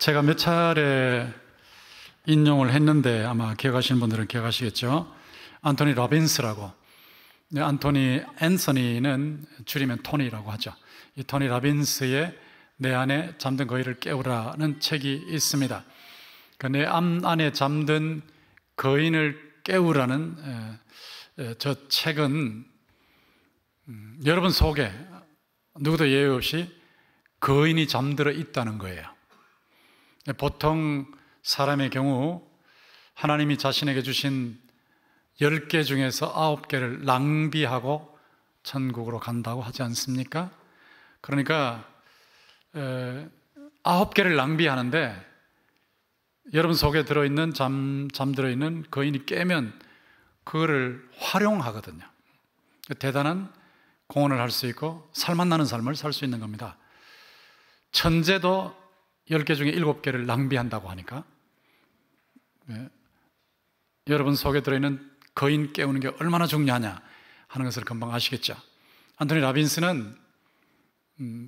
제가 몇 차례 인용을 했는데 아마 기억하시는 분들은 기억하시겠죠. 안토니 라빈스라고. 앤서니는 줄이면 토니라고 하죠. 이 토니 라빈스의 내 안에 잠든 거인을 깨우라는 책이 있습니다. 그 내 안에 잠든 거인을 깨우라는 저 책은 여러분 속에 누구도 예외 없이 거인이 잠들어 있다는 거예요. 보통 사람의 경우 하나님이 자신에게 주신 10개 중에서 9개를 낭비하고 천국으로 간다고 하지 않습니까? 그러니까 9개를 낭비하는데 여러분 속에 들어있는 잠들어 있는 거인이 깨면 그거를 활용하거든요. 대단한 공헌을 할 수 있고 살맛나는 삶을 살 수 있는 겁니다. 천재도 10개 중에 7개를 낭비한다고 하니까 여러분 속에 들어있는 거인 깨우는 게 얼마나 중요하냐 하는 것을 금방 아시겠죠. 안토니 라빈스는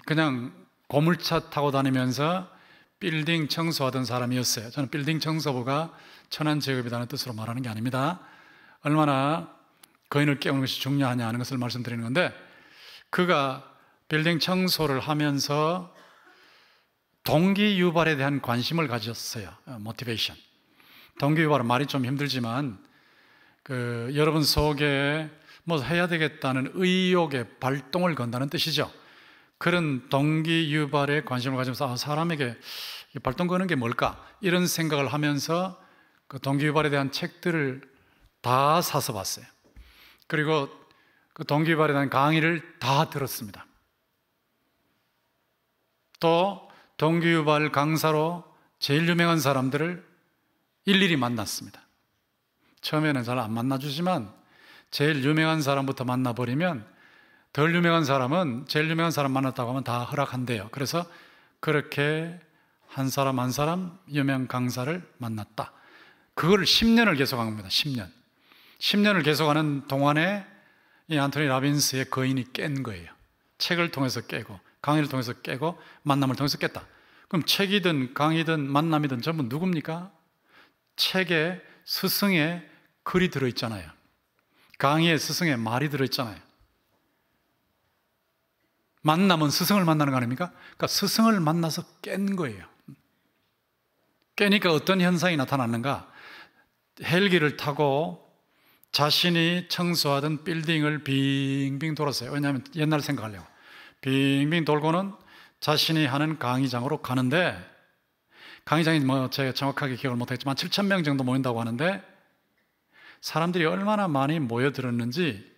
그냥 고물차 타고 다니면서 빌딩 청소하던 사람이었어요. 저는 빌딩 청소부가 천한 직업이라는 뜻으로 말하는 게 아닙니다. 얼마나 거인을 깨우는 것이 중요하냐 하는 것을 말씀드리는 건데, 그가 빌딩 청소를 하면서 동기 유발에 대한 관심을 가졌어요. 모티베이션. 동기 유발은 말이 좀 힘들지만 여러분 속에 뭐 해야 되겠다는 의욕의 발동을 건다는 뜻이죠. 그런 동기 유발에 관심을 가지면서 사람에게 발동 거는 게 뭘까? 이런 생각을 하면서 그 동기 유발에 대한 책들을 다 사서 봤어요. 그리고 그 동기 유발에 대한 강의를 다 들었습니다. 또 동기 유발 강사로 제일 유명한 사람들을 일일이 만났습니다. 처음에는 잘 안 만나주지만 제일 유명한 사람부터 만나버리면 덜 유명한 사람은 제일 유명한 사람 만났다고 하면 다 허락한대요. 그래서 그렇게 한 사람 한 사람 유명 강사를 만났다. 그걸 10년을 계속한 겁니다. 10년을 계속하는 동안에 이 안토니 라빈스의 거인이 깬 거예요. 책을 통해서 깨고 강의를 통해서 깨고 만남을 통해서 깼다. 그럼 책이든 강의든 만남이든 전부 누굽니까? 책에 스승의 글이 들어있잖아요. 강의에 스승의 말이 들어있잖아요. 만남은 스승을 만나는 거 아닙니까? 그러니까 스승을 만나서 깬 거예요. 깨니까 어떤 현상이 나타났는가? 헬기를 타고 자신이 청소하던 빌딩을 빙빙 돌았어요. 왜냐하면 옛날 생각하려고. 빙빙 돌고는 자신이 하는 강의장으로 가는데, 강의장이 제가 정확하게 기억을 못하겠지만 7,000명 정도 모인다고 하는데, 사람들이 얼마나 많이 모여들었는지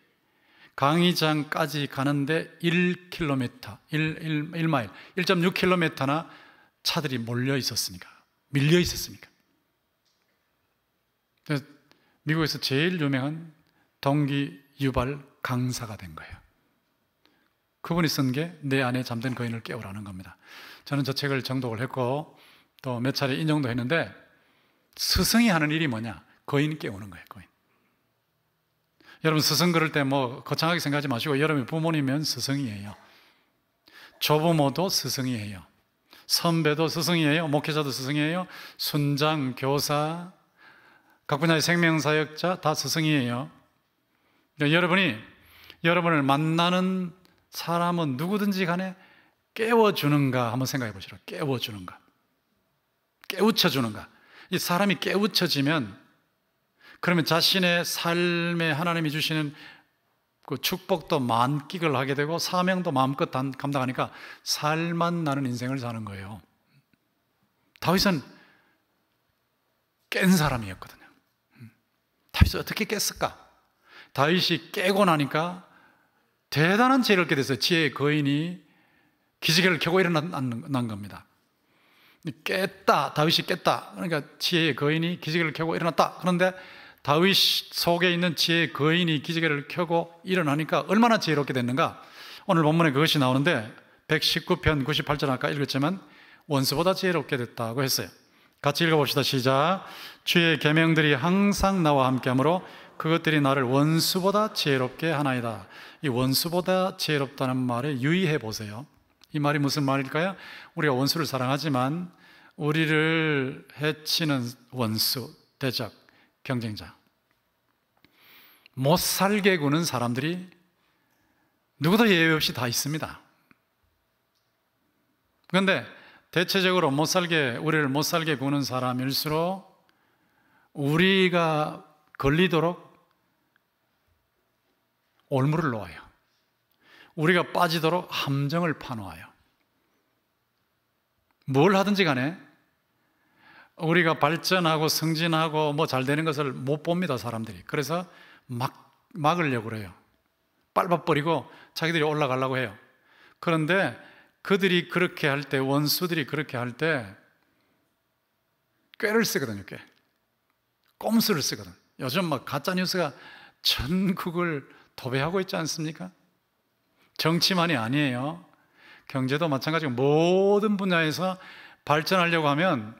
강의장까지 가는데 1km, 1마일, 1.6km나 차들이 몰려 있었으니까, 밀려 있었으니까. 그래서 미국에서 제일 유명한 동기 유발 강사가 된 거예요. 그분이 쓴 게 내 안에 잠든 거인을 깨우라는 겁니다. 저는 저 책을 정독을 했고 또 몇 차례 인용도 했는데, 스승이 하는 일이 뭐냐? 거인 깨우는 거예요. 거인. 여러분 스승 그럴 때 뭐 거창하게 생각하지 마시고, 여러분이 부모님이면 스승이에요. 조부모도 스승이에요. 선배도 스승이에요. 목회자도 스승이에요. 순장, 교사, 각 분야의 생명사역자 다 스승이에요. 그러니까 여러분이 여러분을 만나는 사람은 누구든지 간에 깨워주는가 한번 생각해 보시라. 깨워주는가, 깨우쳐주는가. 이 사람이 깨우쳐지면 그러면 자신의 삶에 하나님이 주시는 그 축복도 만끽을 하게 되고 사명도 마음껏 감당하니까 살맛 나는 인생을 사는 거예요. 다윗은 깬 사람이었거든요. 다윗이 어떻게 깼을까? 다윗이 깨고 나니까 대단한 지혜를 얻게 됐어요. 지혜의 거인이 기지개를 켜고 일어난 겁니다. 깼다, 다윗이 깼다. 그러니까 지혜의 거인이 기지개를 켜고 일어났다. 그런데 다윗 속에 있는 지혜의 거인이 기지개를 켜고 일어나니까 얼마나 지혜롭게 됐는가? 오늘 본문에 그것이 나오는데 119편 98절 아까 읽었지만 원수보다 지혜롭게 됐다고 했어요. 같이 읽어봅시다. 시작. 주의 계명들이 항상 나와 함께하므로 그것들이 나를 원수보다 지혜롭게 하나이다. 이 원수보다 지혜롭다는 말에 유의해 보세요. 이 말이 무슨 말일까요? 우리가 원수를 사랑하지만 우리를 해치는 원수, 대적, 경쟁자, 못 살게 구는 사람들이 누구도 예외 없이 다 있습니다. 그런데 대체적으로 우리를 못 살게 구는 사람일수록 우리가 걸리도록 올무를 놓아요. 우리가 빠지도록 함정을 파놓아요. 뭘 하든지 간에 우리가 발전하고 승진하고 뭐 잘 되는 것을 못 봅니다, 사람들이. 그래서 막으려고 그래요. 밟아버리고 자기들이 올라가려고 해요. 그런데 그들이 그렇게 할 때, 원수들이 그렇게 할 때 꾀를 쓰거든요, 꾀. 꼼수를 쓰거든. 요즘 막 가짜뉴스가 전국을 도배하고 있지 않습니까? 정치만이 아니에요. 경제도 마찬가지고 모든 분야에서 발전하려고 하면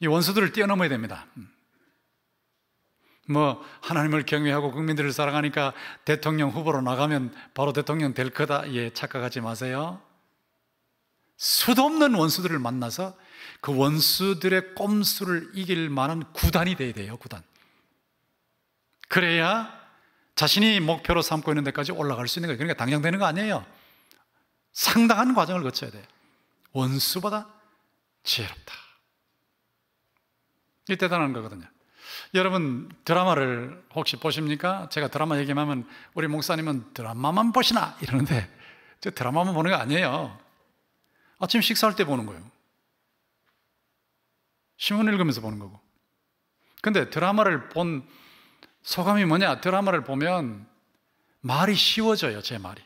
이 원수들을 뛰어넘어야 됩니다. 뭐 하나님을 경외하고 국민들을 사랑하니까 대통령 후보로 나가면 바로 대통령 될 거다. 예, 착각하지 마세요. 수도 없는 원수들을 만나서 그 원수들의 꼼수를 이길 만한 구단이 돼야 돼요, 구단. 그래야 자신이 목표로 삼고 있는 데까지 올라갈 수 있는 거예요. 그러니까 당장 되는 거 아니에요. 상당한 과정을 거쳐야 돼요. 원수보다 지혜롭다. 이 대단한 거거든요. 여러분 드라마를 혹시 보십니까? 제가 드라마 얘기하면 우리 목사님은 드라마만 보시나? 이러는데 저 드라마만 보는 거 아니에요. 아침 식사할 때 보는 거예요. 신문 읽으면서 보는 거고. 근데 드라마를 본 소감이 뭐냐? 드라마를 보면 말이 쉬워져요, 제 말이.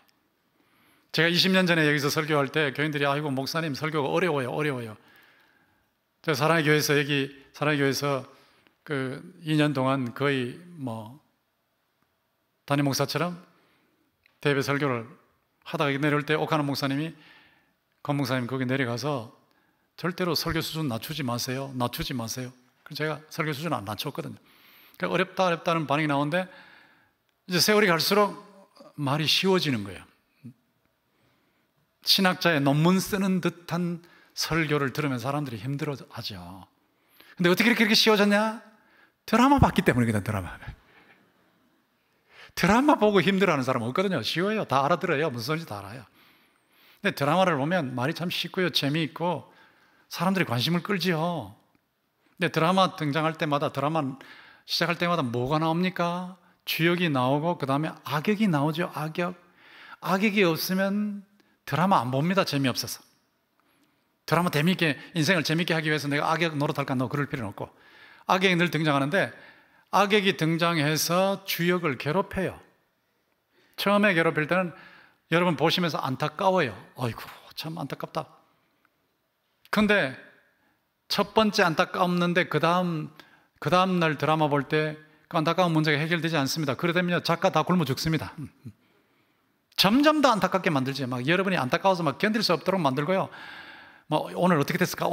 제가 20년 전에 여기서 설교할 때 교인들이 아이고 목사님 설교가 어려워요. 제가 사랑의 교회에서 그 2년 동안 거의 뭐 담임 목사처럼 대배 설교를 하다가 내려올 때 옥하는 목사님이 권 목사님 거기 내려가서 절대로 설교 수준 낮추지 마세요. 그래서 제가 설교 수준 안 낮췄거든요. 그러니까 어렵다는 반응이 나오는데 이제 세월이 갈수록 말이 쉬워지는 거예요. 신학자의 논문 쓰는 듯한 설교를 들으면 사람들이 힘들어하죠. 근데 어떻게 그렇게 쉬워졌냐? 드라마 봤기 때문이거든, 드라마 보고 힘들어하는 사람 없거든요. 쉬워요. 다 알아들어요. 무슨 소리인지 다 알아요. 근데 드라마를 보면 말이 참 쉽고요. 재미있고 사람들이 관심을 끌지요. 근데 드라마 시작할 때마다 뭐가 나옵니까? 주역이 나오고 그 다음에 악역이 나오죠. 악역이 없으면 드라마 안 봅니다. 재미없어서. 드라마 인생을 재미있게 하기 위해서 내가 악역 노릇할까? 그럴 필요는 없고. 악역이 늘 등장하는데 악역이 등장해서 주역을 괴롭혀요. 처음에 괴롭힐 때는 여러분 보시면서 안타까워요. 아이고 참 안타깝다. 근데 첫 번째 안타까웠는데 그 다음 날 드라마 볼 때 그 안타까운 문제가 해결되지 않습니다. 그러다면요 작가 다 굶어 죽습니다. 점점 더 안타깝게 만들지. 막 여러분이 안타까워서 막 견딜 수 없도록 만들고요. 뭐 오늘 어떻게 됐을까?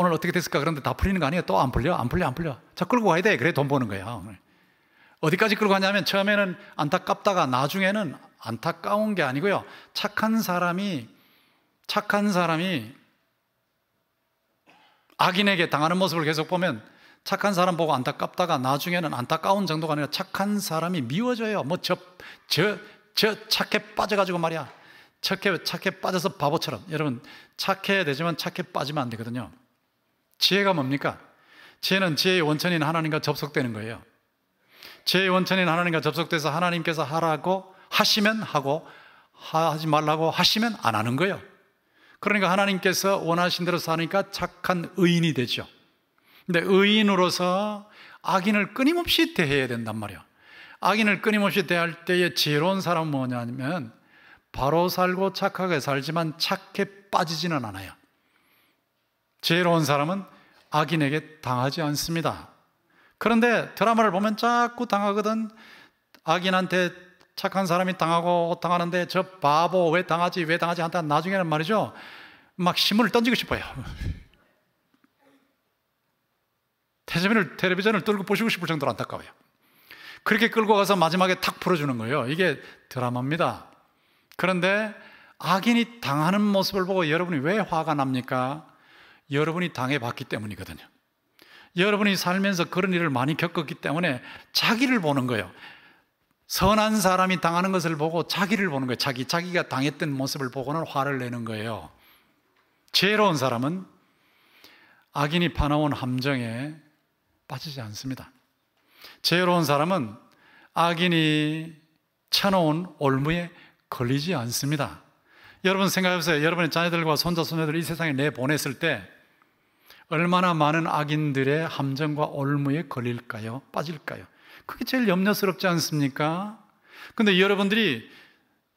그런데 다 풀리는 거 아니에요? 또 안 풀려. 자 끌고 가야 돼. 그래 돈 버는 거야. 어디까지 끌고 가냐면 처음에는 안타깝다가 나중에는 안타까운 게 아니고요. 착한 사람이 악인에게 당하는 모습을 계속 보면 착한 사람 보고 안타깝다가 나중에는 안타까운 정도가 아니라 착한 사람이 미워져요. 뭐 착해 빠져가지고 말이야. 착해 빠져서 바보처럼. 여러분 착해야 되지만 착해 빠지면 안 되거든요. 지혜가 뭡니까? 지혜는 지혜의 원천인 하나님과 접속되는 거예요. 지혜의 원천인 하나님과 접속돼서 하나님께서 하라고 하시면 하고 하지 말라고 하시면 안 하는 거예요. 그러니까 하나님께서 원하신 대로 사니까 착한 의인이 되죠. 근데 의인으로서 악인을 끊임없이 대해야 된단 말이에요. 악인을 끊임없이 대할 때의 지혜로운 사람은 뭐냐면 바로 살고 착하게 살지만 착해 빠지지는 않아요. 지혜로운 사람은 악인에게 당하지 않습니다. 그런데 드라마를 보면 자꾸 당하거든. 악인한테 착한 사람이 당하는데 저 바보 왜 당하지 한다. 나중에는 말이죠 막 신문을 던지고 싶어요. 텔레비전을 들고 보시고 싶을 정도로 안타까워요. 그렇게 끌고 가서 마지막에 탁 풀어주는 거예요. 이게 드라마입니다. 그런데 악인이 당하는 모습을 보고 여러분이 왜 화가 납니까? 여러분이 당해봤기 때문이거든요. 여러분이 살면서 그런 일을 많이 겪었기 때문에 자기를 보는 거예요. 선한 사람이 당하는 것을 보고 자기를 보는 거예요. 자기가 당했던 모습을 보고는 화를 내는 거예요. 지혜로운 사람은 악인이 파놓은 함정에 빠지지 않습니다. 지혜로운 사람은 악인이 쳐놓은 올무에 걸리지 않습니다. 여러분 생각해보세요. 여러분의 자녀들과 손자, 손녀들을 이 세상에 내보냈을 때 얼마나 많은 악인들의 함정과 올무에 걸릴까요? 빠질까요? 그게 제일 염려스럽지 않습니까? 근데 여러분들이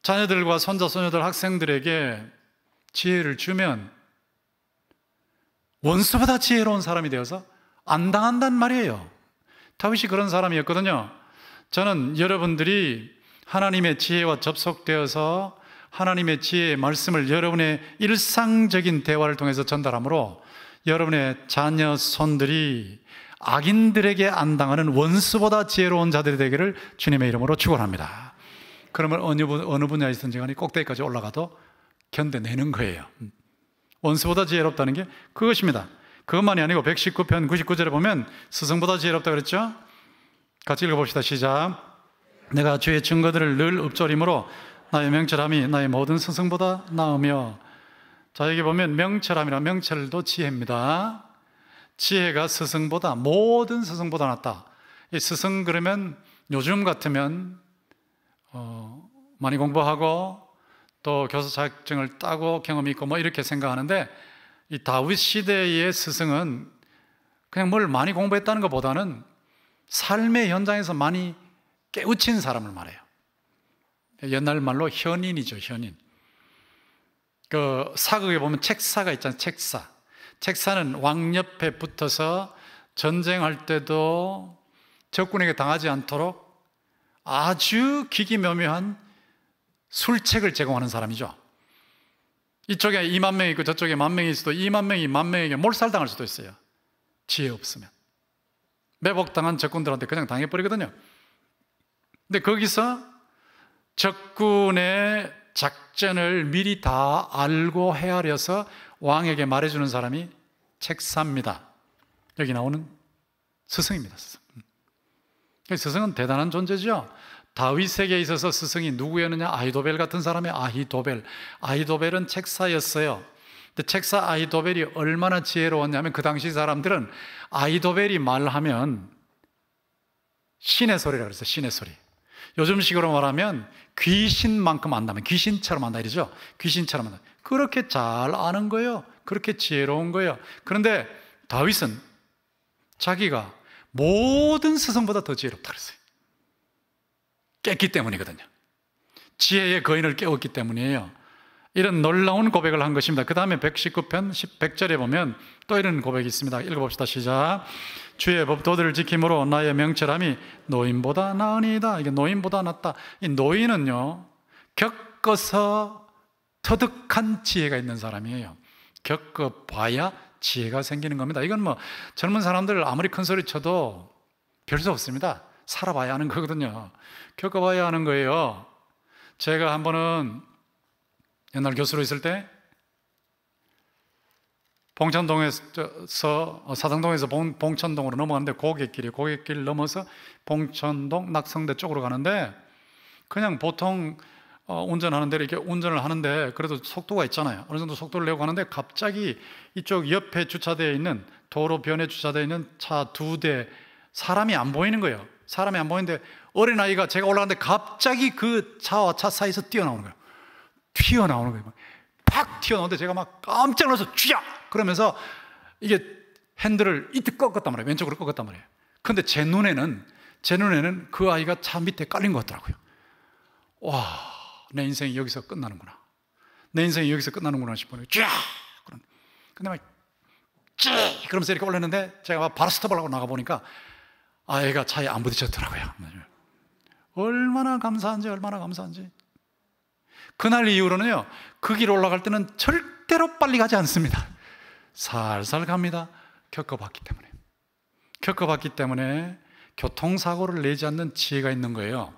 자녀들과 손자, 손녀들, 학생들에게 지혜를 주면 원수보다 지혜로운 사람이 되어서 안 당한단 말이에요. 다윗이 그런 사람이었거든요. 저는 여러분들이 하나님의 지혜와 접속되어서 하나님의 지혜의 말씀을 여러분의 일상적인 대화를 통해서 전달하므로 여러분의 자녀, 손들이 악인들에게 안 당하는 원수보다 지혜로운 자들이 되기를 주님의 이름으로 축원합니다. 그러면 어느 분야에서든지 간에 꼭대기까지 올라가도 견뎌내는 거예요. 원수보다 지혜롭다는 게 그것입니다. 그것만이 아니고 119편 99절에 보면 스승보다 지혜롭다 그랬죠? 같이 읽어봅시다. 시작. 내가 주의 증거들을 늘 읊조림으로 나의 명철함이 나의 모든 스승보다 나으며. 자, 여기 보면 명철함이라, 명철도 지혜입니다. 지혜가 스승보다, 모든 스승보다 낫다. 이 스승 그러면 요즘 같으면 많이 공부하고 또 교사 자격증을 따고 경험이 있고 뭐 이렇게 생각하는데, 이 다윗 시대의 스승은 그냥 뭘 많이 공부했다는 것보다는 삶의 현장에서 많이 깨우친 사람을 말해요. 옛날 말로 현인이죠, 현인. 그 사극에 보면 책사가 있잖아요. 책사는 왕 옆에 붙어서 전쟁할 때도 적군에게 당하지 않도록 아주 기기묘묘한 술책을 제공하는 사람이죠. 이쪽에 2만 명이 있고 저쪽에 1만 명이 있어도 2만 명이 1만 명에게 몰살당할 수도 있어요. 지혜 없으면. 매복당한 적군들한테 그냥 당해버리거든요. 근데 거기서 적군의 작전을 미리 다 알고 헤아려서 왕에게 말해주는 사람이 책사입니다. 여기 나오는 스승입니다. 스승은 대단한 존재죠. 다윗에게 있어서 스승이 누구였느냐? 아히도벨 같은 사람의 아히도벨은 책사였어요. 근데 책사 아히도벨이 얼마나 지혜로웠냐면 그 당시 사람들은 아히도벨이 말하면 신의 소리라 그랬어요. 신의 소리. 요즘식으로 말하면 귀신만큼 안다면 귀신처럼 안다 이러죠. 귀신처럼 안다. 그렇게 잘 아는 거예요. 그렇게 지혜로운 거예요. 그런데 다윗은 자기가 모든 스승보다 더 지혜롭다 그랬어요. 깼기 때문이거든요. 지혜의 거인을 깨웠기 때문이에요. 이런 놀라운 고백을 한 것입니다. 그 다음에 119편 100절에 보면 또 이런 고백이 있습니다. 읽어봅시다. 시작. 주의 법도들을 지킴으로 나의 명철함이 노인보다 나으니이다. 이게 노인보다 낫다. 이 노인은요, 겪어서 터득한 지혜가 있는 사람이에요. 겪어봐야 지혜가 생기는 겁니다. 이건 뭐 젊은 사람들 아무리 큰 소리 쳐도 별 수 없습니다. 살아봐야 하는 거거든요. 겪어봐야 하는 거예요. 제가 한 번은 옛날 교수로 있을 때 봉천동에서 사당동에서 봉천동으로 넘어가는데 고객길 넘어서 봉천동 낙성대 쪽으로 가는데 그냥 보통 운전하는 대로 이렇게 운전을 하는데 그래도 속도가 있잖아요. 어느 정도 속도를 내고 가는데 갑자기 이쪽 옆에 주차되어 있는 도로변에 주차되어 있는 차 2대 사람이 안 보이는 거예요. 사람이 안 보이는데 어린아이가 제가 올라가는데 갑자기 그 차와 차 사이에서 튀어나오는 거예요. 팍 튀어나오는데 제가 막 깜짝 놀라서 쥐야! 그러면서 이게 핸들을 이때 꺾었단 말이에요. 왼쪽으로 꺾었단 말이에요. 근데 제 눈에는 그 아이가 차 밑에 깔린 것 같더라고요. 와, 내 인생이 여기서 끝나는구나. 내 인생이 여기서 끝나는구나 싶어요. 쥐야! 근데 막 쥐! 그러면서 이렇게 올랐는데 제가 막 바로 스톱을 하고 나가보니까 아이가 차에 안 부딪혔더라고요. 얼마나 감사한지. 그날 이후로는요, 그 길 올라갈 때는 절대로 빨리 가지 않습니다. 살살 갑니다. 겪어봤기 때문에 교통사고를 내지 않는 지혜가 있는 거예요.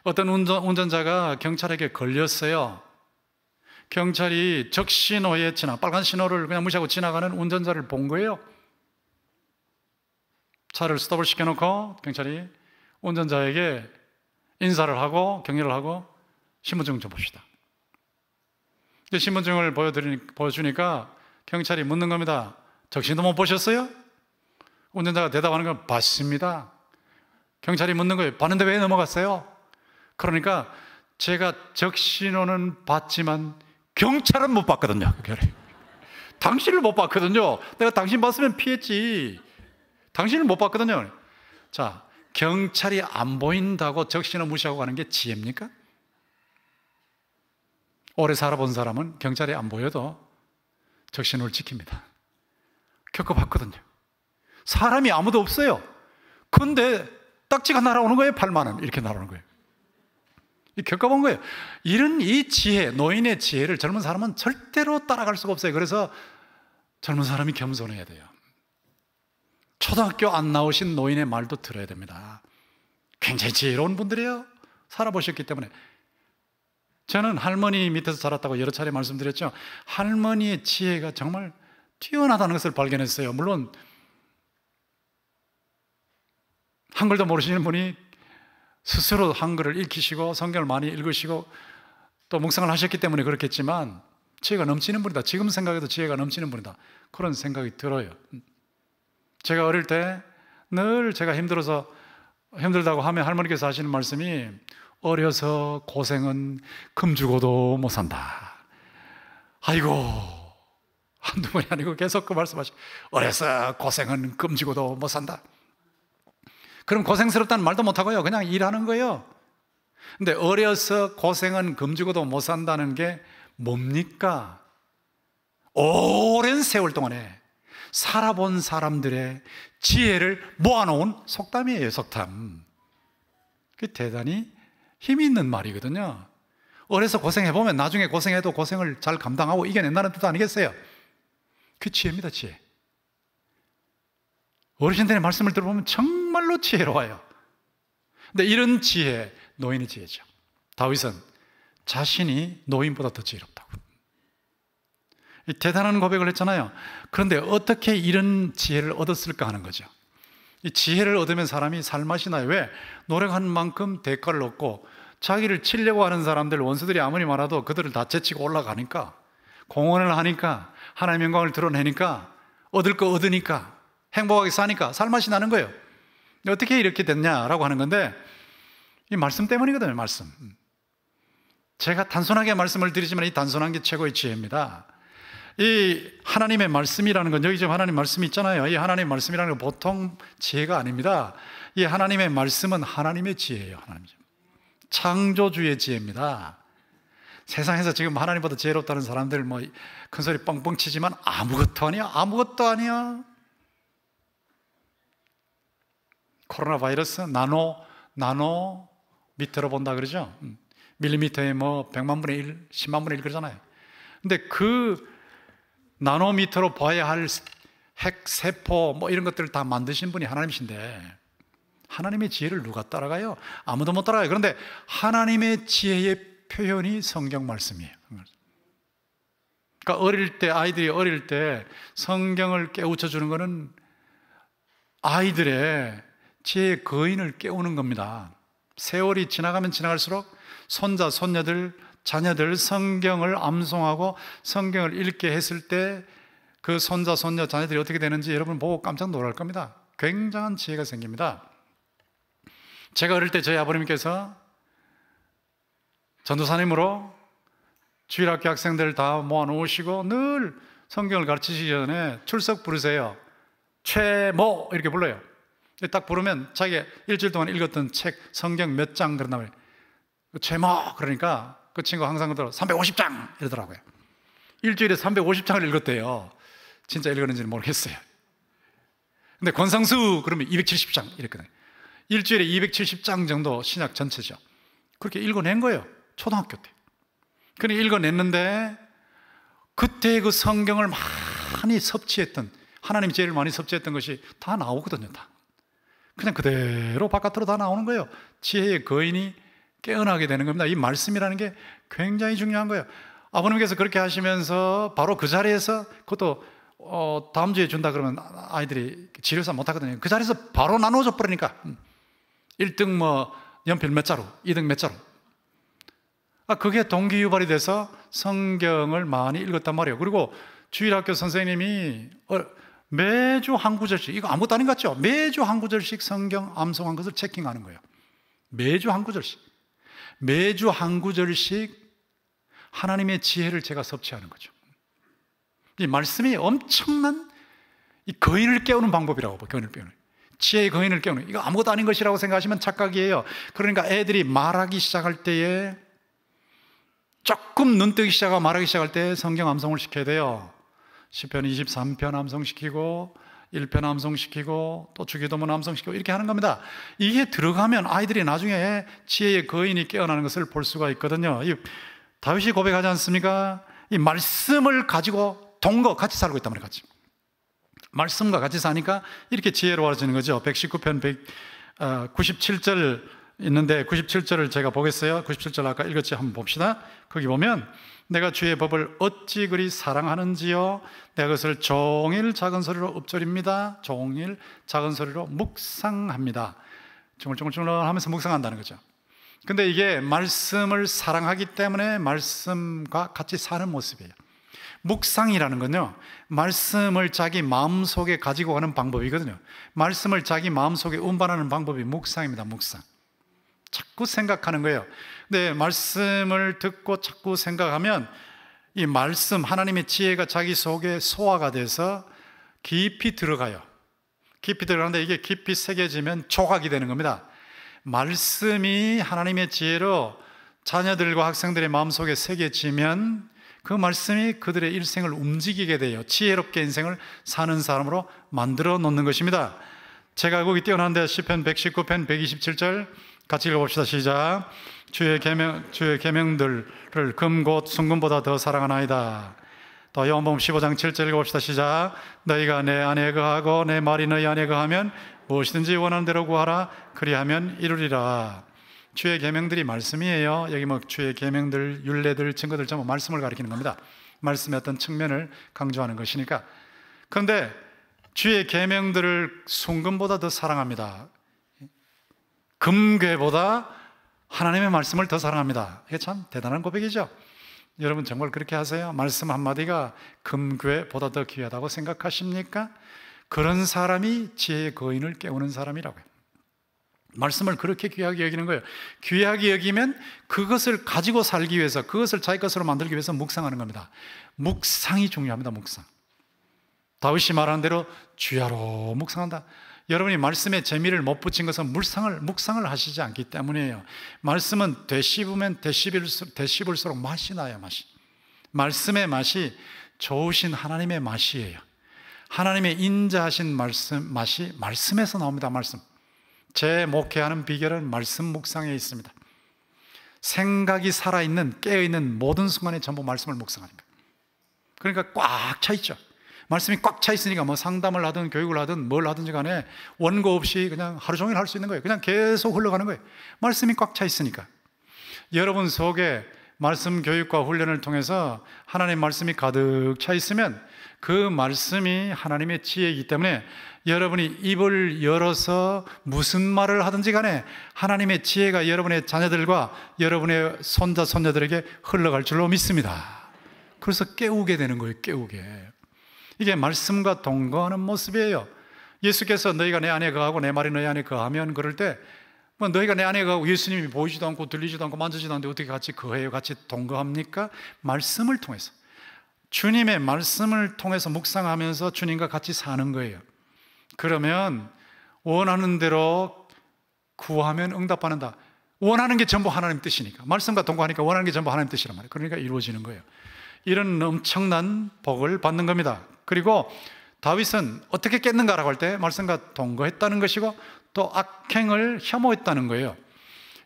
어떤 운전자가 경찰에게 걸렸어요. 경찰이 적신호에 빨간 신호를 그냥 무시하고 지나가는 운전자를 본 거예요. 차를 스톱을 시켜놓고 경찰이 운전자에게 인사를 하고 격려를 하고 신분증 좀 봅시다. 신분증을 보여주니까 경찰이 묻는 겁니다. 적신도 못 보셨어요? 운전자가 대답하는 건 봤습니다. 경찰이 묻는 거예요. 봤는데 왜 넘어갔어요? 그러니까 제가 적신호는 봤지만 경찰은 못 봤거든요. 당신을 못 봤거든요. 내가 당신 봤으면 피했지. 당신을 못 봤거든요. 자, 경찰이 안 보인다고 적신호 무시하고 가는 게 지혜입니까? 오래 살아본 사람은 경찰이 안 보여도 적신호를 지킵니다. 겪어봤거든요. 사람이 아무도 없어요. 근데 딱지가 날아오는 거예요. 8만 원 이렇게 날아오는 거예요. 겪어본 거예요. 이런 이 지혜, 노인의 지혜를 젊은 사람은 절대로 따라갈 수가 없어요. 그래서 젊은 사람이 겸손해야 돼요. 초등학교 안 나오신 노인의 말도 들어야 됩니다. 굉장히 지혜로운 분들이에요. 살아보셨기 때문에. 저는 할머니 밑에서 자랐다고 여러 차례 말씀드렸죠. 할머니의 지혜가 정말 뛰어나다는 것을 발견했어요. 물론 한글도 모르시는 분이 스스로 한글을 읽히시고 성경을 많이 읽으시고 또 묵상을 하셨기 때문에 그렇겠지만 지혜가 넘치는 분이다. 지금 생각해도 지혜가 넘치는 분이다. 그런 생각이 들어요. 제가 어릴 때 늘 제가 힘들다고 하면 할머니께서 하시는 말씀이 어려서 고생은 금 주고도 못 산다. 아이고, 한두 번이 아니고 계속 그 말씀하시고 어려서 고생은 금 주고도 못 산다. 그럼 고생스럽다는 말도 못하고요. 그냥 일하는 거예요. 근데 어려서 고생은 금 주고도 못 산다는 게 뭡니까? 오랜 세월 동안에 살아본 사람들의 지혜를 모아놓은 속담이에요. 속담. 그게 대단히 힘이 있는 말이거든요. 어려서 고생해보면 나중에 고생해도 고생을 잘 감당하고 이겨낸다는 뜻 아니겠어요? 그 지혜입니다. 지혜. 어르신들의 말씀을 들어보면 정말로 지혜로워요. 근데 이런 지혜, 노인의 지혜죠. 다윗은 자신이 노인보다 더 지혜롭다고. 대단한 고백을 했잖아요. 그런데 어떻게 이런 지혜를 얻었을까 하는 거죠. 이 지혜를 얻으면 사람이 살맛이 나요. 왜? 노력한 만큼 대가를 얻고 자기를 치려고 하는 사람들, 원수들이 아무리 많아도 그들을 다 제치고 올라가니까, 공헌을 하니까, 하나님의 영광을 드러내니까, 얻을 거 얻으니까, 행복하게 사니까 살맛이 나는 거예요. 어떻게 이렇게 됐냐라고 하는 건데 이 말씀 때문이거든요. 말씀. 제가 단순하게 말씀을 드리지만 이 단순한 게 최고의 지혜입니다. 이 하나님의 말씀이라는 건, 여기 지금 하나님 말씀이 있잖아요. 이 하나님의 말씀이라는 건 보통 지혜가 아닙니다. 이 하나님의 말씀은 하나님의 지혜예요. 하나님. 창조주의 지혜입니다. 세상에서 지금 하나님보다 지혜롭다는 사람들 뭐 큰 소리 뻥뻥 치지만 아무것도 아니야. 아무것도 아니야. 코로나 바이러스 나노 미터로 본다 그러죠. 밀리미터에 뭐 100만 분의 1, 10만 분의 1 그러잖아요. 근데 그 나노미터로 봐야 할 핵, 세포 뭐 이런 것들을 다 만드신 분이 하나님이신데 하나님의 지혜를 누가 따라가요? 아무도 못 따라가요. 그런데 하나님의 지혜의 표현이 성경 말씀이에요. 그러니까 아이들이 어릴 때 성경을 깨우쳐 주는 거는 아이들의 지혜의 거인을 깨우는 겁니다. 세월이 지나가면 지나갈수록 손자, 손녀들, 자녀들 성경을 암송하고 성경을 읽게 했을 때 그 손자, 손녀, 자녀들이 어떻게 되는지 여러분 보고 깜짝 놀랄 겁니다. 굉장한 지혜가 생깁니다. 제가 어릴 때 저희 아버님께서 전도사님으로 주일학교 학생들 다 모아놓으시고 늘 성경을 가르치시기 전에 출석 부르세요. 최모 이렇게 불러요. 딱 부르면 자기가 일주일 동안 읽었던 책 성경 몇 장 그런다고 해요. 최모 그러니까 그 친구 항상 그러더라고요. 350장 이러더라고요. 일주일에 350장을 읽었대요. 진짜 읽었는지는 모르겠어요. 근데 권상수 그러면 270장 이랬거든요. 일주일에 270장 정도 신약 전체죠. 그렇게 읽어낸 거예요. 초등학교 때. 그러니까 읽어냈는데 그때 그 성경을 많이 섭취했던, 하나님 지혜를 많이 섭취했던 것이 다 나오거든요. 다. 그냥 그대로 바깥으로 다 나오는 거예요. 지혜의 거인이 깨어나게 되는 겁니다. 이 말씀이라는 게 굉장히 중요한 거예요. 아버님께서 그렇게 하시면서 바로 그 자리에서, 그것도 다음 주에 준다 그러면 아이들이 지료사 못하거든요. 그 자리에서 바로 나눠줘 버리니까 1등 뭐 연필 몇 자루, 2등 몇 자루. 그게 동기유발이 돼서 성경을 많이 읽었단 말이에요. 그리고 주일학교 선생님이 매주 한 구절씩, 이거 아무것도 아닌 것 같죠? 매주 한 구절씩 성경 암송한 것을 체킹하는 거예요. 매주 한 구절씩. 매주 한 구절씩 하나님의 지혜를 제가 섭취하는 거죠. 이 말씀이 엄청난 이 거인을 깨우는 방법이라고 봐요. 거인을 깨우는. 지혜의 거인을 깨우는. 이거 아무것도 아닌 것이라고 생각하시면 착각이에요. 그러니까 애들이 말하기 시작할 때에, 조금 눈뜨기 시작하고 말하기 시작할 때 성경 암송을 시켜야 돼요. 시편 23편 암송시키고 1편 암송시키고 또 주기도문 암송시키고 이렇게 하는 겁니다. 이게 들어가면 아이들이 나중에 지혜의 거인이 깨어나는 것을 볼 수가 있거든요. 다윗이 고백하지 않습니까? 이 말씀을 가지고 동거 같이 살고 있단 말이에요. 같이 말씀과 같이 사니까 이렇게 지혜로워지는 거죠. 119편 97절 있는데 97절을 제가 보겠어요. 97절 아까 읽었지? 한번 봅시다. 거기 보면 내가 주의 법을 어찌 그리 사랑하는지요, 내가 그것을 종일 작은 소리로 읊조립니다. 종일 작은 소리로 묵상합니다. 쫑글쫑글쫑글 하면서 묵상한다는 거죠. 근데 이게 말씀을 사랑하기 때문에 말씀과 같이 사는 모습이에요. 묵상이라는 건요, 말씀을 자기 마음속에 가지고 가는 방법이거든요. 말씀을 자기 마음속에 운반하는 방법이 묵상입니다. 묵상. 자꾸 생각하는 거예요. 근데 말씀을 듣고 자꾸 생각하면 이 말씀, 하나님의 지혜가 자기 속에 소화가 돼서 깊이 들어가요. 깊이 들어가는데 이게 깊이 새겨지면 조각이 되는 겁니다. 말씀이 하나님의 지혜로 자녀들과 학생들의 마음속에 새겨지면 그 말씀이 그들의 일생을 움직이게 돼요. 지혜롭게 인생을 사는 사람으로 만들어 놓는 것입니다. 제가 거기 띄어놨는데 시편 119편 127절 같이 읽어봅시다. 시작. 주의 계명들을 금곧 순금보다 더 사랑하나이다. 또 요한복음 15장 7절 읽어봅시다. 시작. 너희가 내 안에 거하고 내 말이 너희 안에 거하면 무엇이든지 원하는 대로 구하라. 그리하면 이루리라. 주의 계명들이 말씀이에요. 여기 뭐 주의 계명들, 율례들, 증거들 전부 말씀을 가리키는 겁니다. 말씀의 어떤 측면을 강조하는 것이니까. 그런데 주의 계명들을 순금보다 더 사랑합니다. 금괴보다 하나님의 말씀을 더 사랑합니다. 이게 참 대단한 고백이죠. 여러분 정말 그렇게 하세요? 말씀 한마디가 금괴보다 더 귀하다고 생각하십니까? 그런 사람이 지혜의 거인을 깨우는 사람이라고요. 말씀을 그렇게 귀하게 여기는 거예요. 귀하게 여기면 그것을 가지고 살기 위해서, 그것을 자기 것으로 만들기 위해서 묵상하는 겁니다. 묵상이 중요합니다. 묵상. 다윗이 말한 대로 주야로 묵상한다. 여러분이 말씀에 재미를 못 붙인 것은 묵상을 하시지 않기 때문이에요. 말씀은 되씹으면 되씹을수록 맛이 나요. 맛이. 말씀의 맛이 좋으신 하나님의 맛이에요. 하나님의 인자하신 맛이 말씀에서 나옵니다. 말씀. 제 목회하는 비결은 말씀 묵상에 있습니다. 생각이 살아있는, 깨어있는 모든 순간에 전부 말씀을 묵상하니까. 그러니까 꽉 차 있죠. 말씀이 꽉 차 있으니까 뭐 상담을 하든 교육을 하든 뭘 하든지 간에 원고 없이 그냥 하루 종일 할 수 있는 거예요. 그냥 계속 흘러가는 거예요. 말씀이 꽉 차 있으니까. 여러분 속에 말씀 교육과 훈련을 통해서 하나님의 말씀이 가득 차 있으면 그 말씀이 하나님의 지혜이기 때문에 여러분이 입을 열어서 무슨 말을 하든지 간에 하나님의 지혜가 여러분의 자녀들과 여러분의 손자, 손녀들에게 흘러갈 줄로 믿습니다. 그래서 깨우게 되는 거예요. 깨우게. 이게 말씀과 동거하는 모습이에요. 예수께서 너희가 내 안에 거하고 내 말이 너희 안에 거하면, 그럴 때 뭐 너희가 내 안에 거하고, 예수님이 보이지도 않고 들리지도 않고 만지지도 않는데 어떻게 같이 거해요? 같이 동거합니까? 말씀을 통해서, 주님의 말씀을 통해서 묵상하면서 주님과 같이 사는 거예요. 그러면 원하는 대로 구하면 응답받는다. 원하는 게 전부 하나님 뜻이니까, 말씀과 동거하니까 원하는 게 전부 하나님 뜻이란 말이에요. 그러니까 이루어지는 거예요. 이런 엄청난 복을 받는 겁니다. 그리고 다윗은 어떻게 깼는가라고 할 때 말씀과 동거했다는 것이고, 또 악행을 혐오했다는 거예요.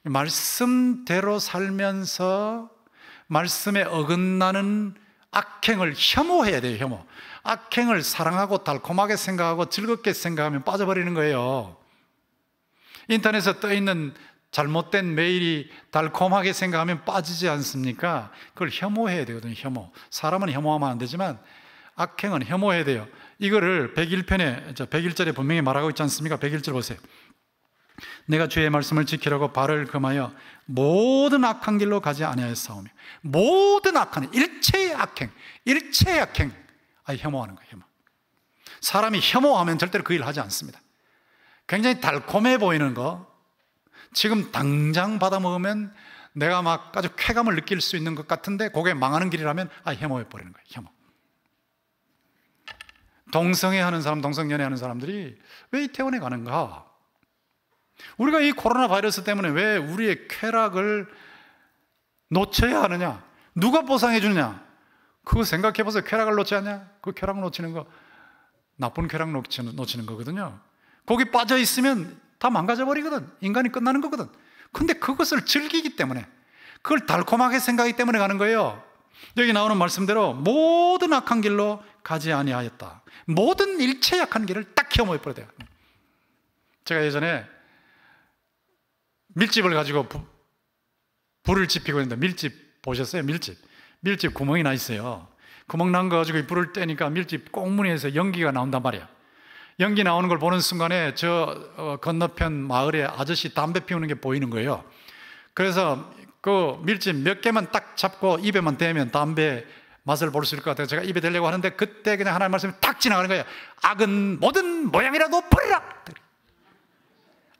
말씀대로 살면서 말씀에 어긋나는 악행을 혐오해야 돼요. 혐오. 악행을 사랑하고 달콤하게 생각하고 즐겁게 생각하면 빠져버리는 거예요. 인터넷에 떠있는 잘못된 메일이 달콤하게 생각하면 빠지지 않습니까? 그걸 혐오해야 되거든요. 혐오. 사람은 혐오하면 안 되지만 악행은 혐오해야 돼요. 이거를 101편에 101절에 분명히 말하고 있지 않습니까? 101절 보세요. 내가 주의 말씀을 지키려고 발을 금하여 모든 악한 길로 가지 아니하였사오며. 모든 악한, 일체의 악행, 일체의 악행. 혐오하는 거예요. 혐오. 사람이 혐오하면 절대로 그 일을 하지 않습니다. 굉장히 달콤해 보이는 거, 지금 당장 받아 먹으면 내가 막 아주 쾌감을 느낄 수 있는 것 같은데 그게 망하는 길이라면 혐오해 버리는 거예요. 혐오. 동성애하는 사람, 동성연애하는 사람들이 왜 이태원에 가는가? 우리가 이 코로나 바이러스 때문에 왜 우리의 쾌락을 놓쳐야 하느냐? 누가 보상해 주느냐? 그거 생각해 보세요. 쾌락을 놓지 않냐? 그 쾌락 놓치는 거 나쁜 쾌락 놓치는 거거든요. 거기 빠져 있으면 다 망가져 버리거든. 인간이 끝나는 거거든. 근데 그것을 즐기기 때문에, 그걸 달콤하게 생각하기 때문에 가는 거예요. 여기 나오는 말씀대로 모든 악한 길로 가지 아니하였다. 모든 일체 악한 길을 딱 혐오해 버려야 돼요. 제가 예전에 밀집을 가지고 불을 지피고 있는데, 밀집 보셨어요? 밀집 구멍이 나 있어요. 구멍 난 거 가지고 불을 떼니까 밀집 꽁무니에서 연기가 나온단 말이야. 연기 나오는 걸 보는 순간에 저 건너편 마을에 아저씨 담배 피우는 게 보이는 거예요. 그래서 그 밀집 몇 개만 딱 잡고 입에만 대면 담배 맛을 볼 수 있을 것 같아요. 제가 입에 대려고 하는데 그때 그냥 하나님 말씀이 탁 지나가는 거예요. 악은 모든 모양이라도 버리라.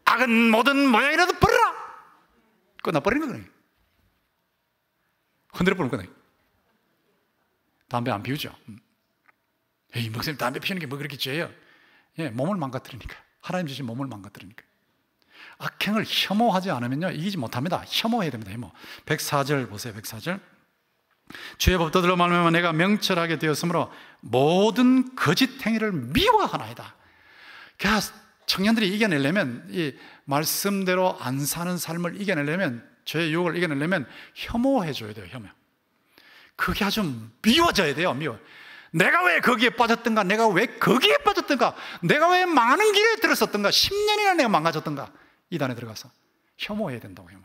악은 모든 모양이라도 버리라. 끝나버리는 거예요. 흔들어 버리는 거예요. 담배 안 피우죠. 에이, 목사님 담배 피우는 게 뭐 그렇게 죄예요? 예, 몸을 망가뜨리니까. 하나님 주신 몸을 망가뜨리니까. 악행을 혐오하지 않으면요, 이기지 못합니다. 혐오해야 됩니다. 혐오. 104절 보세요. 104절. 주의 법도 들어 말하면 내가 명철하게 되었으므로 모든 거짓 행위를 미워하나이다. 그러니까 청년들이 이겨내려면, 이 말씀대로 안 사는 삶을 이겨내려면, 죄의 유혹을 이겨내려면 혐오해 줘야 돼요. 혐오. 그게 아주 미워져야 돼요. 미워. 내가 왜 거기에 빠졌던가? 내가 왜 거기에 빠졌던가? 내가 왜 많은 길에 들었었던가? 10년이나 내가 망가졌던가? 이단에 들어가서 혐오해야 된다고. 혐오.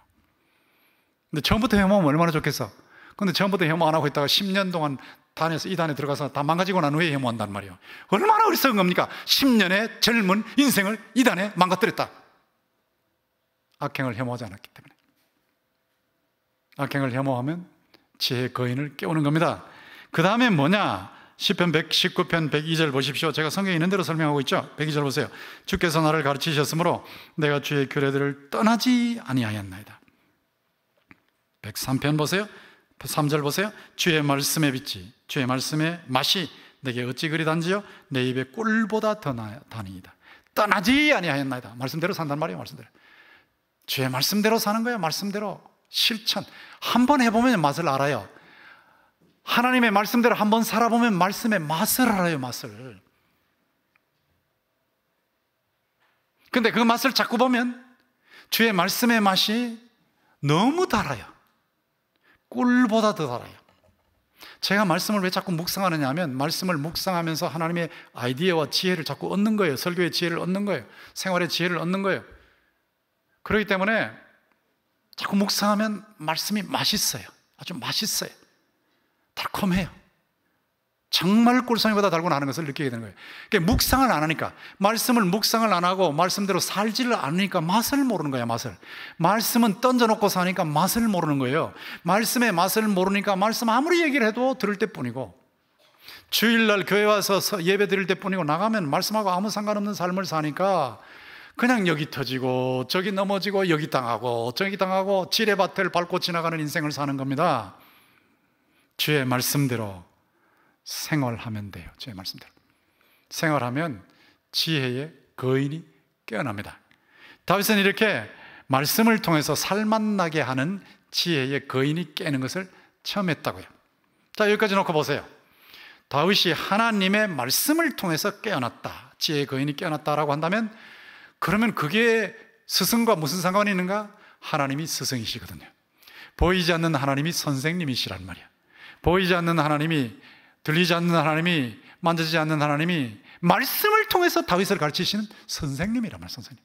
근데 처음부터 혐오하면 얼마나 좋겠어. 근데 처음부터 혐오 안 하고 있다가 10년 동안 단에서 이단에 들어가서 다 망가지고 난 후에 혐오한단 말이에요. 얼마나 어리석은 겁니까? 10년의 젊은 인생을 이단에 망가뜨렸다. 악행을 혐오하지 않았기 때문에. 악행을 혐오하면 지혜의 거인을 깨우는 겁니다. 그 다음에 뭐냐? 시편 119편 102절 보십시오. 제가 성경에 있는 대로 설명하고 있죠. 102절 보세요. 주께서 나를 가르치셨으므로 내가 주의 규례들을 떠나지 아니하였나이다. 103편 보세요. 3절 보세요. 주의 말씀에 빛이, 주의 말씀의 맛이 내게 어찌 그리 단지요? 내 입에 꿀보다 더 다니이다. 떠나지 아니하였나이다. 말씀대로 산단 말이에요. 말씀대로. 주의 말씀대로 사는 거예요. 말씀대로. 실천. 한번 해보면 맛을 알아요. 하나님의 말씀대로 한번 살아보면 말씀의 맛을 알아요. 맛을. 근데 그 맛을 자꾸 보면 주의 말씀의 맛이 너무 달아요. 꿀보다 더 달아요. 제가 말씀을 왜 자꾸 묵상하느냐 하면, 말씀을 묵상하면서 하나님의 아이디어와 지혜를 자꾸 얻는 거예요. 설교의 지혜를 얻는 거예요. 생활의 지혜를 얻는 거예요. 그렇기 때문에 자꾸 묵상하면 말씀이 맛있어요. 아주 맛있어요. 달콤해요. 정말 꿀송이보다 달고 나는 것을 느끼게 되는 거예요. 그러니까 묵상을 안 하니까, 말씀을 묵상을 안 하고 말씀대로 살지를 않으니까 맛을 모르는 거예요. 맛을. 말씀은 던져놓고 사니까 맛을 모르는 거예요. 말씀의 맛을 모르니까 말씀 아무리 얘기를 해도 들을 때뿐이고, 주일날 교회 와서 예배 드릴 때뿐이고, 나가면 말씀하고 아무 상관없는 삶을 사니까 그냥 여기 터지고 저기 넘어지고 여기 당하고 저기 당하고 지뢰밭을 밟고 지나가는 인생을 사는 겁니다. 주의 말씀대로 생활하면 돼요. 주의 말씀대로 생활하면 지혜의 거인이 깨어납니다. 다윗은 이렇게 말씀을 통해서 살맛나게 하는 지혜의 거인이 깨는 것을 처음 했다고요. 자, 여기까지 놓고 보세요. 다윗이 하나님의 말씀을 통해서 깨어났다, 지혜의 거인이 깨어났다라고 한다면, 그러면 그게 스승과 무슨 상관이 있는가? 하나님이 스승이시거든요. 보이지 않는 하나님이 선생님이시란 말이야. 보이지 않는 하나님이, 들리지 않는 하나님이, 만지지 않는 하나님이 말씀을 통해서 다윗을 가르치시는 선생님이란 말이야. 선생님.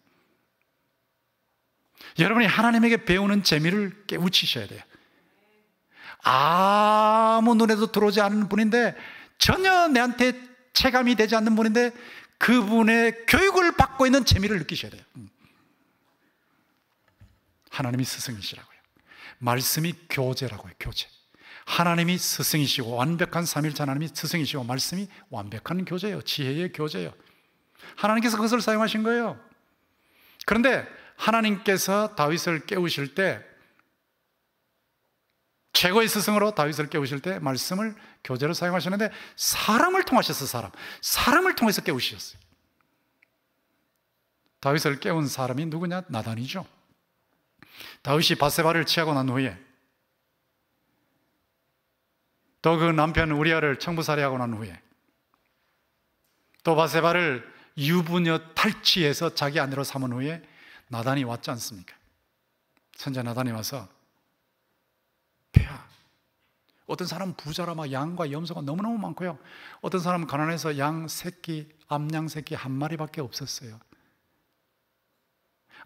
여러분이 하나님에게 배우는 재미를 깨우치셔야 돼요. 아무 눈에도 들어오지 않는 분인데, 전혀 내한테 체감이 되지 않는 분인데, 그분의 교육을 받고 있는 재미를 느끼셔야 돼요. 하나님이 스승이시라고요. 말씀이 교제라고요. 교제. 하나님이 스승이시고, 완벽한 삼일체 하나님이 스승이시고, 말씀이 완벽한 교제예요. 지혜의 교제예요. 하나님께서 그것을 사용하신 거예요. 그런데 하나님께서 다윗을 깨우실 때, 최고의 스승으로 다윗을 깨우실 때 말씀을 교제로 사용하시는데, 사람을 통하셔서 사람을 통해서 깨우셨어요. 다윗을 깨운 사람이 누구냐? 나단이죠. 다윗이 밧세바를 취하고 난 후에, 또 그 남편 우리아를 청부살이하고 난 후에, 또 밧세바를 유부녀 탈취해서 자기 아내로 삼은 후에 나단이 왔지 않습니까? 선자 나단이 와서, 폐하, 어떤 사람은 부자라 막 양과 염소가 너무너무 많고요, 어떤 사람은 가난해서 양 새끼, 암양 새끼 한 마리밖에 없었어요.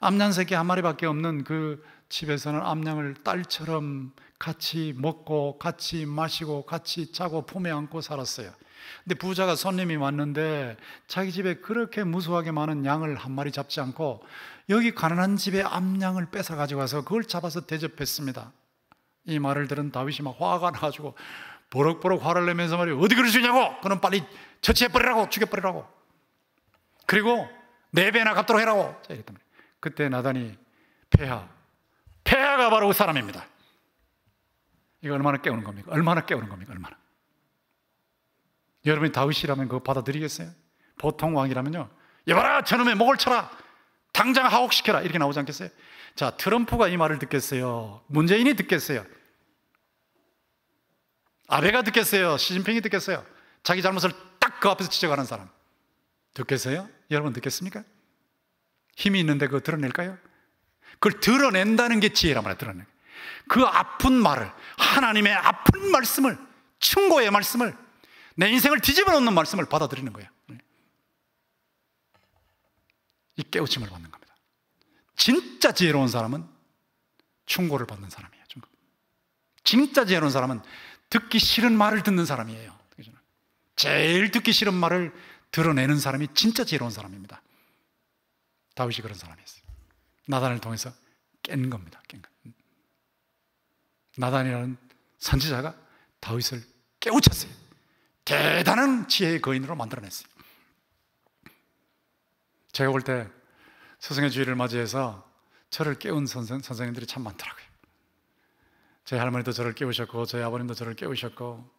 암양 새끼 한 마리밖에 없는 그 집에서는 암양을 딸처럼 같이 먹고 같이 마시고 같이 자고 품에 안고 살았어요. 근데 부자가 손님이 왔는데 자기 집에 그렇게 무수하게 많은 양을 한 마리 잡지 않고 여기 가난한 집에 암양을 뺏어 가지고 와서 그걸 잡아서 대접했습니다. 이 말을 들은 다윗이 막 화가 나가지고 버럭버럭 화를 내면서 말이에요. 어디 그럴 수 있냐고! 그럼 빨리 처치해버리라고! 죽여버리라고! 그리고 4배나 갚도록 해라고! 자, 이랬단 말이에요. 그때 나단이, 폐하가 바로 그 사람입니다. 이거 얼마나 깨우는 겁니까? 얼마나 깨우는 겁니까? 얼마나. 여러분이 다윗이라면 그거 받아들이겠어요? 보통 왕이라면요, 여봐라 저놈의 목을 쳐라, 당장 하옥시켜라, 이렇게 나오지 않겠어요? 자, 트럼프가 이 말을 듣겠어요? 문재인이 듣겠어요? 아베가 듣겠어요? 시진핑이 듣겠어요? 자기 잘못을 딱 그 앞에서 지적하는 사람 듣겠어요? 여러분 듣겠습니까? 힘이 있는데 그거 드러낼까요? 그걸 드러낸다는 게 지혜란 말이에요. 드러내. 그 아픈 말을, 하나님의 아픈 말씀을, 충고의 말씀을, 내 인생을 뒤집어 놓는 말씀을 받아들이는 거예요. 이 깨우침을 받는 겁니다. 진짜 지혜로운 사람은 충고를 받는 사람이에요. 충고. 진짜 지혜로운 사람은 듣기 싫은 말을 듣는 사람이에요. 제일 듣기 싫은 말을 드러내는 사람이 진짜 지혜로운 사람입니다. 다윗이 그런 사람이었어요. 나단을 통해서 깬 겁니다. 깬 거. 나단이라는 선지자가 다윗을 깨우쳤어요. 대단한 지혜의 거인으로 만들어냈어요. 제가 볼 때 스승의 주일을 맞이해서 저를 깨운 선생님들이 참 많더라고요. 저희 할머니도 저를 깨우셨고, 저희 아버님도 저를 깨우셨고,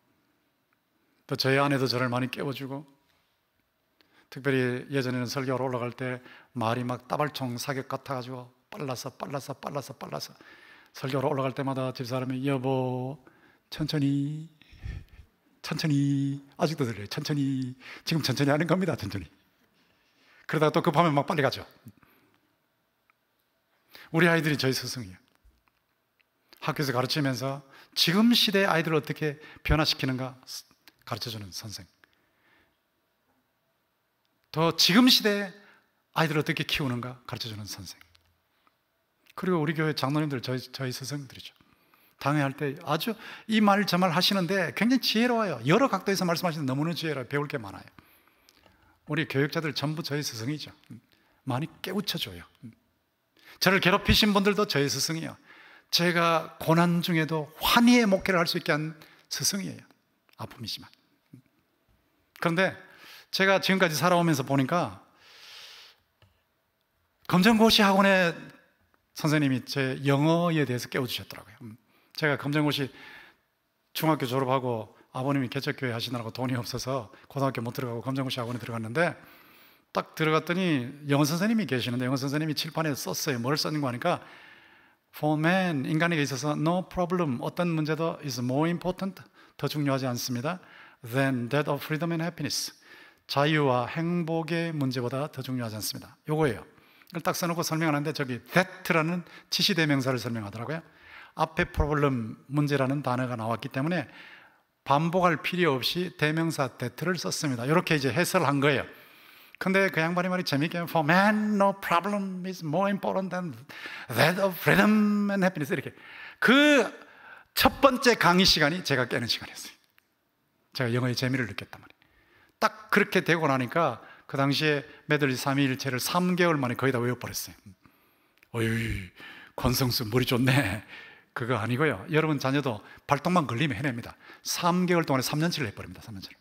또 저희 아내도 저를 많이 깨워주고, 특별히 예전에는 설교하러 올라갈 때 말이 막 따발총 사격 같아가지고 빨라서 설교하러 올라갈 때마다 집사람이 여보 천천히 아직도 들려요. 천천히, 지금 천천히 하는 겁니다. 천천히. 그러다가 또 급하면 막 빨리 가죠. 우리 아이들이 저희 스승이에요. 학교에서 가르치면서 지금 시대의 아이들을 어떻게 변화시키는가 가르쳐주는 선생, 더 지금 시대의 아이들을 어떻게 키우는가 가르쳐주는 선생, 그리고 우리 교회 장로님들, 저희 스승들이죠. 당회할 때 아주 이 말 저 말 하시는데 굉장히 지혜로워요. 여러 각도에서 말씀하시는데 너무나 지혜로워요. 배울 게 많아요. 우리 교육자들 전부 저희 스승이죠. 많이 깨우쳐줘요. 저를 괴롭히신 분들도 저희 스승이에요. 제가 고난 중에도 환희의 목회를 할 수 있게 한 스승이에요. 아픔이지만. 그런데 제가 지금까지 살아오면서 보니까 검정고시 학원의 선생님이 제 영어에 대해서 깨워주셨더라고요. 제가 검정고시 중학교 졸업하고 아버님이 개척교회 하시느라고 돈이 없어서 고등학교 못 들어가고 검정고시 학원에 들어갔는데, 딱 들어갔더니 영어 선생님이 계시는데 영어 선생님이 칠판에 썼어요. 뭘 썼는가 하니까 For man, 인간에게 있어서 no problem, 어떤 문제도 is more important, 더 중요하지 않습니다, than that of freedom and happiness, 자유와 행복의 문제보다 더 중요하지 않습니다. 요거예요. 이걸 딱 써놓고 설명하는데 저기 that라는 치시대명사를 설명하더라고요. 앞에 problem, 문제라는 단어가 나왔기 때문에 반복할 필요 없이 대명사 that를 썼습니다. 이렇게 이제 해설한 거예요. 근데 그 양반이 말이 재밌게 For man, no problem is more important than that of freedom and happiness. 이렇게 그 첫 번째 강의 시간이 제가 깨는 시간이었어요. 제가 영어의 재미를 느꼈단 말이에요. 딱 그렇게 되고 나니까 그 당시에 메들리 삼위일체를 3개월 만에 거의 다 외워버렸어요. 어이, 권성수 머리 좋네. 그거 아니고요. 여러분 자녀도 발동만 걸리면 해냅니다. 3개월 동안에 3년치를 해버립니다. 3년치를.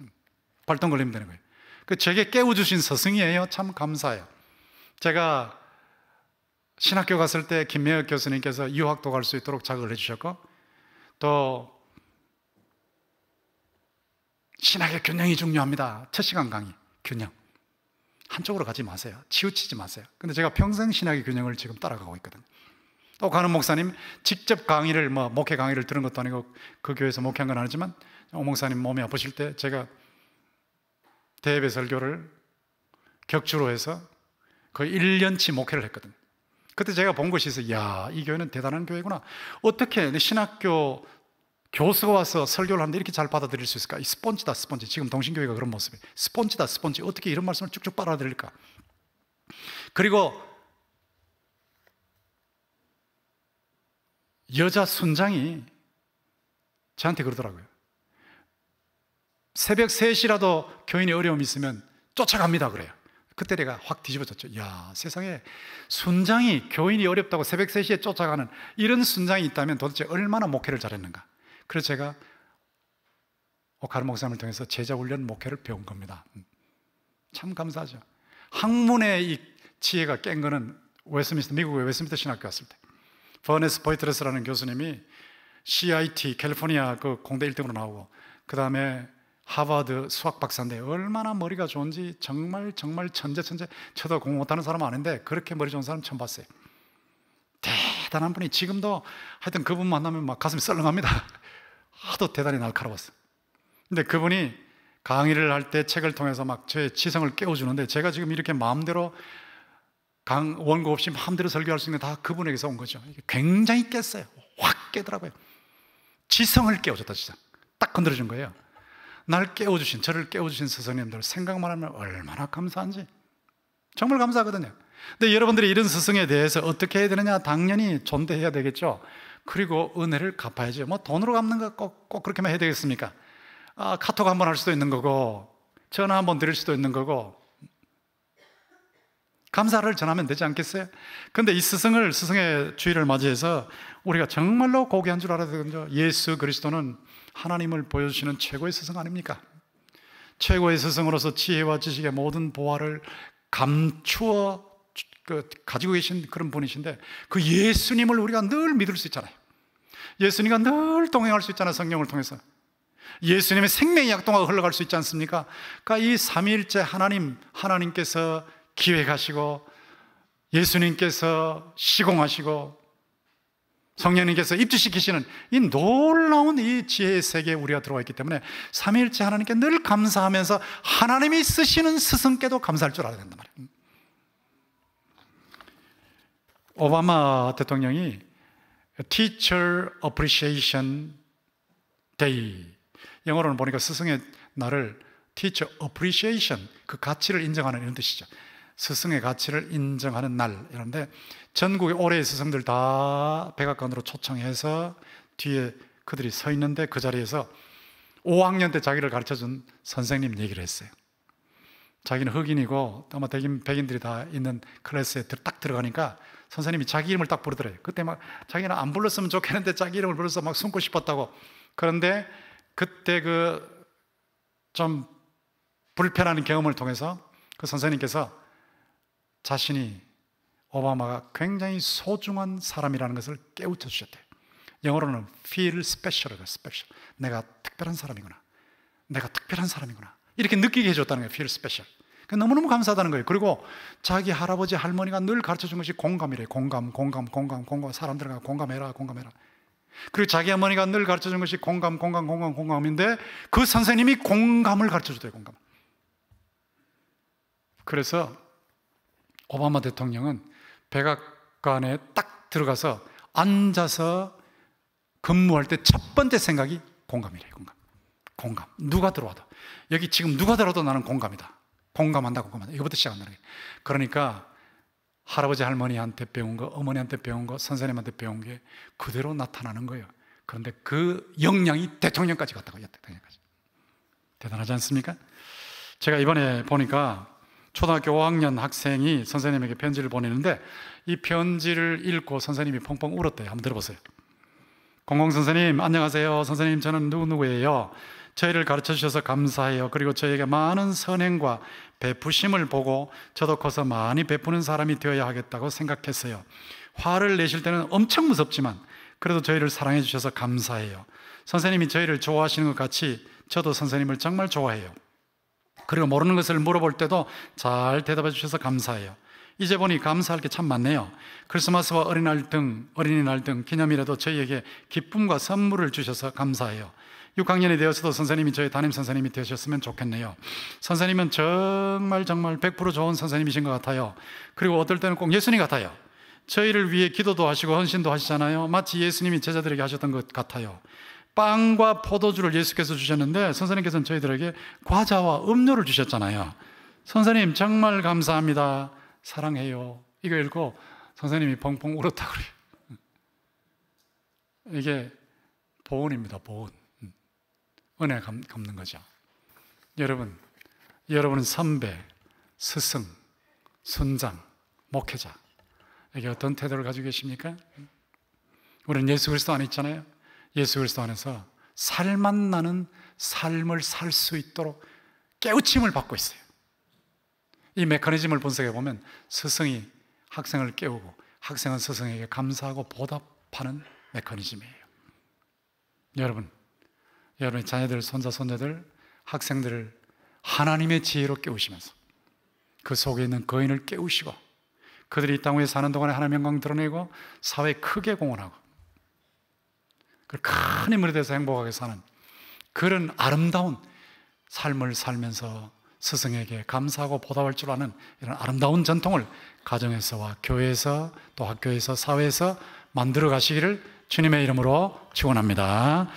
발동 걸리면 되는 거예요. 그 제게 깨워주신 스승이에요. 참 감사해요. 제가 신학교 갔을 때 김명혁 교수님께서 유학도 갈 수 있도록 자극을 해주셨고, 또 신학의 균형이 중요합니다. 첫 시간 강의, 균형. 한쪽으로 가지 마세요. 치우치지 마세요. 근데 제가 평생 신학의 균형을 지금 따라가고 있거든요. 또 가는 목사님 직접 강의를 목회 강의를 들은 것도 아니고 그 교회에서 목회한 건 아니지만, 오 목사님 몸이 아프실 때 제가 대예배 설교를 격주로 해서 거의 1년치 목회를 했거든요. 그때 제가 본 것이 있어요. 이야, 이 교회는 대단한 교회구나. 어떻게 신학교 교수가 와서 설교를 하는데 이렇게 잘 받아들일 수 있을까? 이 스폰지다, 스폰지. 지금 동신교회가 그런 모습이에요. 스폰지다, 스폰지. 어떻게 이런 말씀을 쭉쭉 빨아들일까? 그리고 여자 순장이 저한테 그러더라고요. 새벽 3시라도 교인이 어려움이 있으면 쫓아갑니다 그래요. 그때 내가 확 뒤집어졌죠. 야, 세상에 순장이 교인이 어렵다고 새벽 3시에 쫓아가는 이런 순장이 있다면 도대체 얼마나 목회를 잘했는가. 그래서 제가 오카르 목사님을 통해서 제자 훈련 목회를 배운 겁니다. 참 감사하죠. 학문의 이 지혜가 깬 거는 웨스트민스터, 미국의 웨스트민스터 신학교 갔을 때 버네스 보이트레스라는 교수님이 CIT 캘리포니아 그 공대 1등으로 나오고, 그 다음에 하버드 수학 박사인데 얼마나 머리가 좋은지 정말 천재. 저도 공부 못하는 사람 아닌데 그렇게 머리 좋은 사람 처음 봤어요. 대단한 분이 지금도 하여튼 그분 만나면 막 가슴이 썰렁합니다. 하도 대단히 날카로웠어요. 근데 그분이 강의를 할 때 책을 통해서 막 저의 지성을 깨워주는데, 제가 지금 이렇게 마음대로 원고 없이 마음대로 설교할 수 있는 다 그분에게서 온 거죠. 굉장히 깼어요. 확 깨더라고요. 지성을 깨워줬다. 진짜 딱 건드려준 거예요. 날 깨워주신, 저를 깨워주신 스승님들 생각만 하면 얼마나 감사한지 정말 감사하거든요. 근데 여러분들이 이런 스승에 대해서 어떻게 해야 되느냐? 당연히 존대해야 되겠죠. 그리고 은혜를 갚아야죠. 돈으로 갚는 거 꼭 그렇게만 해야 되겠습니까? 카톡 한번 할 수도 있는 거고, 전화 한번 드릴 수도 있는 거고, 감사를 전하면 되지 않겠어요? 근데 이 스승의 주일을 맞이해서 우리가 정말로 고귀한 줄 알아야 되거든요. 예수 그리스도는 하나님을 보여주시는 최고의 스승 아닙니까? 최고의 스승으로서 지혜와 지식의 모든 보화를 감추어 가지고 계신 그런 분이신데, 그 예수님을 우리가 늘 믿을 수 있잖아요. 예수님과 늘 동행할 수 있잖아요. 성령을 통해서 예수님의 생명의 약동화가 흘러갈 수 있지 않습니까? 그러니까 이 삼위일체 하나님께서 기획하시고, 예수님께서 시공하시고, 성령님께서 입주시키시는 이 놀라운 이 지혜의 세계에 우리가 들어와 있기 때문에 삼위일체 하나님께 늘 감사하면서 하나님이 쓰시는 스승께도 감사할 줄 알아야 된단 말이에요. 오바마 대통령이 Teacher Appreciation Day, 영어로는 보니까 스승의 날을 Teacher Appreciation, 그 가치를 인정하는 이런 뜻이죠. 스승의 가치를 인정하는 날, 이런데 전국의 올해의 스승들 다 백악관으로 초청해서 뒤에 그들이 서 있는데, 그 자리에서 5학년 때 자기를 가르쳐준 선생님 얘기를 했어요. 자기는 흑인이고 아마 백인들이 다 있는 클래스에 딱 들어가니까 선생님이 자기 이름을 딱 부르더래요. 그때 막 자기는 안 불렀으면 좋겠는데 자기 이름을 불러서 막 숨고 싶었다고. 그런데 그때 그 좀 불편한 경험을 통해서 그 선생님께서 자신이 오바마가 굉장히 소중한 사람이라는 것을 깨우쳐 주셨대요. 영어로는 feel special, special. 내가 특별한 사람이구나. 내가 특별한 사람이구나. 이렇게 느끼게 해줬다는 거예요. feel special. 너무너무 감사하다는 거예요. 그리고 자기 할아버지 할머니가 늘 가르쳐준 것이 공감이래요. 공감. 사람들과 공감해라. 그리고 자기 어머니가 늘 가르쳐준 것이 공감인데, 그 선생님이 공감을 가르쳐주대요. 공감. 그래서 오바마 대통령은 백악관에 딱 들어가서 앉아서 근무할 때 첫 번째 생각이 공감이래요. 공감. 누가 들어와도, 여기 지금 누가 들어와도 나는 공감이다. 공감한다. 이거부터 시작한다는 거예요. 그러니까 할아버지 할머니한테 배운 거, 어머니한테 배운 거, 선생님한테 배운 게 그대로 나타나는 거예요. 그런데 그 역량이 대통령까지 갔다고요. 대통령까지. 대단하지 않습니까? 제가 이번에 보니까 초등학교 5학년 학생이 선생님에게 편지를 보내는데 이 편지를 읽고 선생님이 펑펑 울었대요. 한번 들어보세요. 공공선생님 안녕하세요. 선생님 저는 누구누구예요. 저희를 가르쳐 주셔서 감사해요. 그리고 저에게 많은 선행과 베푸심을 보고 저도 커서 많이 베푸는 사람이 되어야 하겠다고 생각했어요. 화를 내실 때는 엄청 무섭지만 그래도 저희를 사랑해 주셔서 감사해요. 선생님이 저희를 좋아하시는 것 같이 저도 선생님을 정말 좋아해요. 그리고 모르는 것을 물어볼 때도 잘 대답해 주셔서 감사해요. 이제 보니 감사할 게 참 많네요. 크리스마스와 어린이날 등 기념일에도 저희에게 기쁨과 선물을 주셔서 감사해요. 6학년이 되어서도 선생님이 저희 담임 선생님이 되셨으면 좋겠네요. 선생님은 정말 100% 좋은 선생님이신 것 같아요. 그리고 어떨 때는 꼭 예수님 같아요. 저희를 위해 기도도 하시고 헌신도 하시잖아요. 마치 예수님이 제자들에게 하셨던 것 같아요. 빵과 포도주를 예수께서 주셨는데 선생님께서는 저희들에게 과자와 음료를 주셨잖아요. 선생님 정말 감사합니다. 사랑해요. 이거 읽고 선생님이 펑펑 울었다고 그래요. 이게 보은입니다. 보은. 은혜 갚는 거죠. 여러분은 선배, 스승, 순장, 목회자 이게 어떤 태도를 가지고 계십니까? 우리는 예수 그리스도 안에 있잖아요. 예수 그리스도 안에서 살맛 나는 삶을 살 수 있도록 깨우침을 받고 있어요. 이 메커니즘을 분석해 보면 스승이 학생을 깨우고 학생은 스승에게 감사하고 보답하는 메커니즘이에요. 여러분의 자녀들, 손자, 손녀들, 학생들을 하나님의 지혜로 깨우시면서 그 속에 있는 거인을 깨우시고 그들이 이 땅 위에 사는 동안에 하나님의 영광 드러내고 사회에 크게 공헌하고 큰 힘을 대해서 행복하게 사는 그런 아름다운 삶을 살면서 스승에게 감사하고 보답할 줄 아는 이런 아름다운 전통을 가정에서와 교회에서 또 학교에서 사회에서 만들어 가시기를 주님의 이름으로 축원합니다.